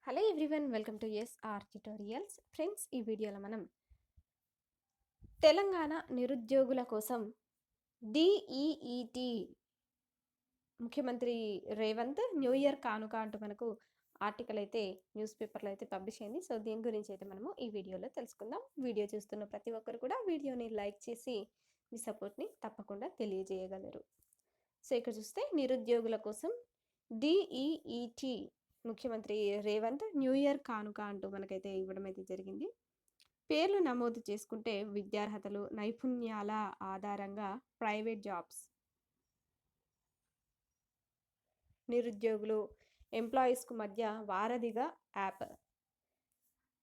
Hello everyone, welcome to SR tutorials. Friends, ఈ వీడియోలో మనం తెలంగాణ నిరుద్యోగుల కోసం డిఈఈటి ముఖ్యమంత్రి రేవంత్ న్యూ ఇయర్ కానుక అంటూ మనకు ఆర్టికల్ అయితే న్యూస్ పేపర్లో అయితే పబ్లిష్ అయింది. సో దీని గురించి అయితే మనము ఈ వీడియోలో తెలుసుకుందాం. వీడియో చూస్తున్న ప్రతి ఒక్కరు కూడా వీడియోని లైక్ చేసి మీ సపోర్ట్ని తప్పకుండా తెలియజేయగలరు. సో ఇక్కడ చూస్తే నిరుద్యోగుల కోసం డిఈఈటి ముఖ్యమంత్రి రేవంత్ న్యూ ఇయర్ కానుక అంటూ మనకైతే ఇవ్వడం అయితే జరిగింది. పేర్లు నమోదు చేసుకుంటే విద్యార్హతలు, నైపుణ్యాల ఆధారంగా ప్రైవేట్ జాబ్స్, నిరుద్యోగులు, ఎంప్లాయీస్కు మధ్య వారధిగా యాప్,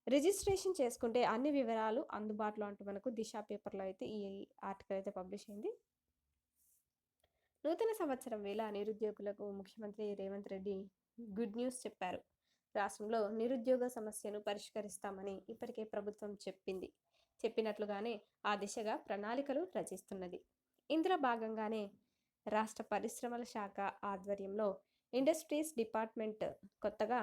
రిజిస్ట్రేషన్ చేసుకుంటే అన్ని వివరాలు అందుబాటులో అంటూ మనకు దిశ పేపర్లో అయితే ఈ ఆర్టికల్ అయితే పబ్లిష్ అయింది. నూతన సంవత్సరం వేళ నిరుద్యోగులకు ముఖ్యమంత్రి రేవంత్ రెడ్డి గుడ్ న్యూస్ చెప్పారు. రాష్ట్రంలో నిరుద్యోగ సమస్యను పరిష్కరిస్తామని ఇప్పటికే ప్రభుత్వం చెప్పినట్లుగానే ఆ దిశగా ప్రణాళికలు రచిస్తున్నది. ఇందులో భాగంగానే రాష్ట్ర పరిశ్రమల శాఖ ఆధ్వర్యంలో ఇండస్ట్రీస్ డిపార్ట్మెంట్ కొత్తగా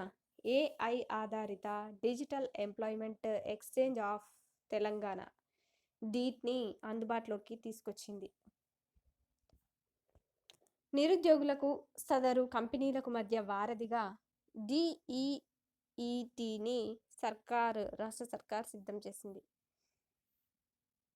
ఏఐ ఆధారిత digital employment exchange of Telangana డీట్ని అందుబాటులోకి తీసుకొచ్చింది. నిరుద్యోగులకు సదరు కంపెనీలకు మధ్య వారధిగా డిఈఈటిని రాష్ట్ర సర్కార్ సిద్ధం చేసింది.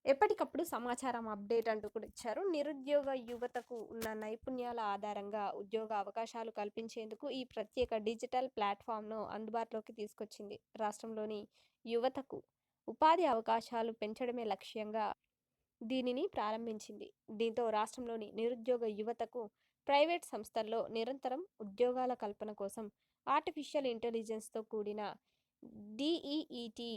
ఎప్పటికప్పుడు సమాచారం అప్డేట్ అంటూ కూడా ఇచ్చారు. నిరుద్యోగ యువతకు ఉన్న నైపుణ్యాల ఆధారంగా ఉద్యోగ అవకాశాలు కల్పించేందుకు ఈ ప్రత్యేక డిజిటల్ ప్లాట్ఫామ్ను అందుబాటులోకి తీసుకొచ్చింది. రాష్ట్రంలోని యువతకు ఉపాధి అవకాశాలు పెంచడమే లక్ష్యంగా దీనిని ప్రారంభించింది. దీంతో రాష్ట్రంలోని నిరుద్యోగ యువతకు ప్రైవేట్ సంస్థల్లో నిరంతరం ఉద్యోగాల కల్పన కోసం ఆర్టిఫిషియల్ ఇంటెలిజెన్స్తో కూడిన డిఈఈటి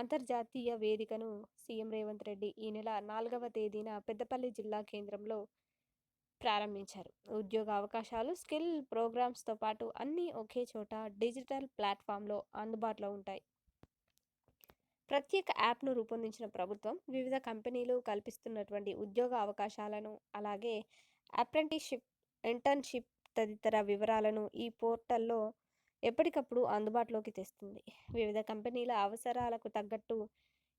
అంతర్జాతీయ వేదికను సీఎం రేవంత్ రెడ్డి ఈ నెల 4వ తేదీన పెద్దపల్లి జిల్లా కేంద్రంలో ప్రారంభించారు. ఉద్యోగ అవకాశాలు, స్కిల్ ప్రోగ్రామ్స్తో పాటు అన్నీ ఒకే చోట డిజిటల్ ప్లాట్ఫామ్లో అందుబాటులో ఉంటాయి. ప్రత్యేక యాప్ను రూపొందించిన ప్రభుత్వం వివిధ కంపెనీలు కల్పిస్తున్నటువంటి ఉద్యోగ అవకాశాలను, అలాగే అప్రెంటిస్షిప్, ఇంటర్న్షిప్ తదితర వివరాలను ఈ పోర్టల్లో ఎప్పటికప్పుడు అందుబాటులోకి తెస్తుంది. వివిధ కంపెనీల అవసరాలకు తగ్గట్టు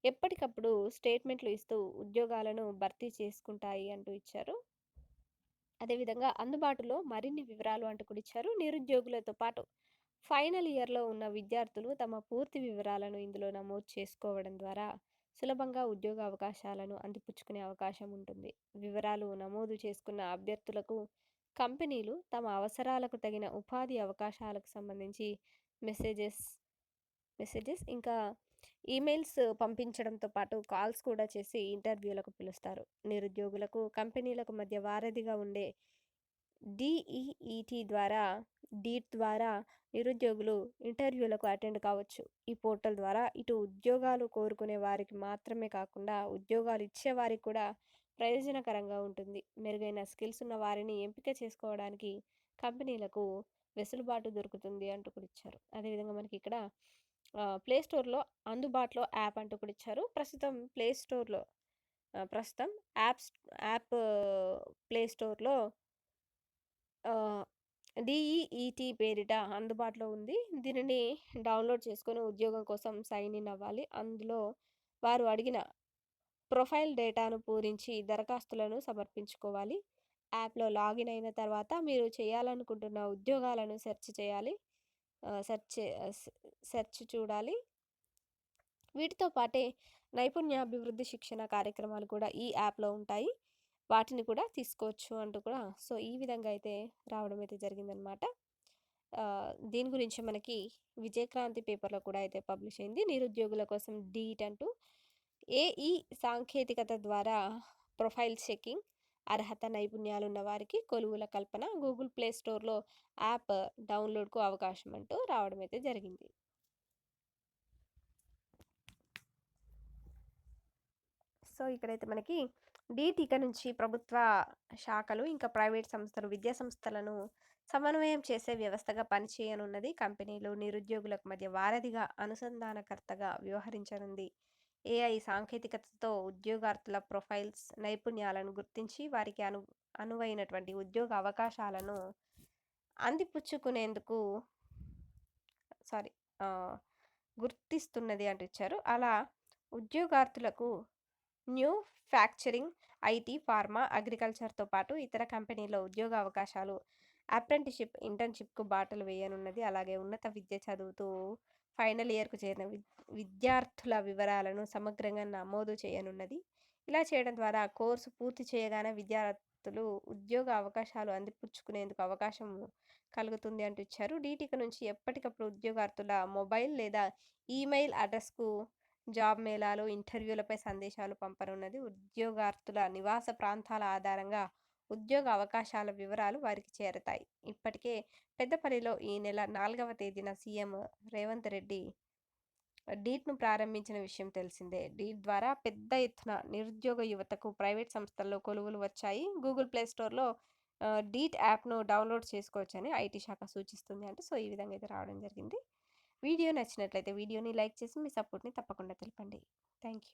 ఎప్పటికప్పుడు స్టేట్మెంట్లు ఇస్తూ ఉద్యోగాలను భర్తీ చేసుకుంటాయి అంటూ ఇచ్చారు. అదేవిధంగా అందుబాటులో మరిన్ని వివరాలు అంటూ కూడా ఇచ్చారు. నిరుద్యోగులతో పాటు ఫైనల్ ఇయర్లో ఉన్న విద్యార్థులు తమ పూర్తి వివరాలను ఇందులో నమోదు చేసుకోవడం ద్వారా సులభంగా ఉద్యోగ అవకాశాలను అందిపుచ్చుకునే అవకాశం ఉంటుంది. వివరాలు నమోదు చేసుకున్న అభ్యర్థులకు కంపెనీలు తమ అవసరాలకు తగిన ఉపాధి అవకాశాలకు సంబంధించి మెసేజెస్ ఇంకా ఈమెయిల్స్ పంపించడంతో పాటు కాల్స్ కూడా చేసి ఇంటర్వ్యూలకు పిలుస్తారు. నిరుద్యోగులకు కంపెనీలకు మధ్య వారధిగా ఉండే డిఈఈటి డీట్ ద్వారా నిరుద్యోగులు ఇంటర్వ్యూలకు అటెండ్ కావచ్చు. ఈ పోర్టల్ ద్వారా ఇటు ఉద్యోగాలు కోరుకునే వారికి మాత్రమే కాకుండా ఉద్యోగాలు ఇచ్చే వారికి కూడా ప్రయోజనకరంగా ఉంటుంది. మెరుగైన స్కిల్స్ ఉన్న వారిని ఎంపిక చేసుకోవడానికి కంపెనీలకు వెసులుబాటు దొరుకుతుంది అంటూ కూడా ఇచ్చారు. అదేవిధంగా మనకి ఇక్కడ ప్లే స్టోర్లో అందుబాటులో యాప్ అంటూ కూడా ఇచ్చారు. ప్రస్తుతం యాప్ ప్లే స్టోర్లో డిఈఈటి పేరిట అందుబాటులో ఉంది. దీనిని డౌన్లోడ్ చేసుకొని ఉద్యోగం కోసం సైన్ ఇన్ అవ్వాలి. అందులో వారు అడిగిన ప్రొఫైల్ డేటాను పూరించి దరఖాస్తులను సమర్పించుకోవాలి. యాప్లో లాగిన్ అయిన తర్వాత మీరు చేయాలనుకుంటున్న ఉద్యోగాలను సెర్చ్ చూడాలి. వీటితో పాటే నైపుణ్యాభివృద్ధి శిక్షణ కార్యక్రమాలు కూడా ఈ యాప్లో ఉంటాయి. వాటిని కూడా తీసుకోవచ్చు అంటూ కూడా సో ఈ విధంగా అయితే రావడం అయితే జరిగిందనమాట. దీని గురించి మనకి విజయక్రాంతి పేపర్లో కూడా అయితే పబ్లిష్ అయింది. నిరుద్యోగుల కోసం డీట్ అంటూ ఏఈ సాంకేతికత ద్వారా ప్రొఫైల్ చెకింగ్, అర్హత నైపుణ్యాలు ఉన్న వారికి కొలువుల కల్పన, గూగుల్ ప్లే స్టోర్లో యాప్ డౌన్లోడ్కు అవకాశం అంటూ రావడం అయితే జరిగింది. సో ఇక్కడైతే మనకి డీట్ ఇక నుంచి ప్రభుత్వ శాఖలు ఇంకా ప్రైవేట్ సంస్థలు, విద్యా సంస్థలను సమన్వయం చేసే వ్యవస్థగా పనిచేయనున్నది. కంపెనీలు నిరుద్యోగులకు మధ్య వారధిగా, అనుసంధానకర్తగా వ్యవహరించనుంది. ఏఐ సాంకేతికతతో ఉద్యోగార్థుల ప్రొఫైల్స్, నైపుణ్యాలను గుర్తించి వారికి అనువైనటువంటి ఉద్యోగ అవకాశాలను అందిపుచ్చుకునేందుకు సారీ ఆహ్, గుర్తిస్తున్నది అంటూ ఇచ్చారు. అలా ఉద్యోగార్థులకు న్యూఫ్యాక్చరింగ్, ఐటీ, ఫార్మా, అగ్రికల్చర్‌తో పాటు ఇతర కంపెనీల్లో ఉద్యోగ అవకాశాలు, అప్రెంటిస్‌షిప్, ఇంటర్న్‌షిప్‌కు బాటలు వేయనున్నది. అలాగే ఉన్నత విద్య చదువుతూ ఫైనల్ ఇయర్‌కు చేరిన విద్యార్థుల వివరాలను సమగ్రంగా నమోదు చేయనున్నది. ఇలా చేయడం ద్వారా కోర్సు పూర్తి చేయగానే విద్యార్థులు ఉద్యోగ అవకాశాలు అందిపుచ్చుకునేందుకు అవకాశం కలుగుతుంది అంటూ ఇచ్చారు. డీటీక నుంచి ఎప్పటికప్పుడు ఉద్యోగార్థుల మొబైల్ లేదా ఈమెయిల్ అడ్రస్‌కు జాబ్ మేళాలు, ఇంటర్వ్యూలపై సందేశాలు పంపనున్నది. ఉద్యోగార్థుల నివాస ప్రాంతాల ఆధారంగా ఉద్యోగ అవకాశాల వివరాలు వారికి చేరతాయి. ఇప్పటికే పెద్దపల్లిలో ఈ నెల 4వ తేదీన సీఎం రేవంత్ రెడ్డి డీట్‌ను ప్రారంభించిన విషయం తెలిసిందే. డీట్ ద్వారా పెద్ద ఎత్తున నిరుద్యోగ యువతకు ప్రైవేట్ సంస్థల్లో కొలువులు వచ్చాయి. గూగుల్ ప్లే స్టోర్‌లో డీట్ యాప్‌ను డౌన్‌లోడ్ చేసుకోవచ్చని ఐటీ శాఖ సూచిస్తుంది అంటూ సో, ఈ విధంగా అయితే రావడం జరిగింది. వీడియో నచ్చినట్లయితే వీడియోని లైక్ చేసి మీ సపోర్ట్‌ని తప్పకుండా తెలపండి. Thank you.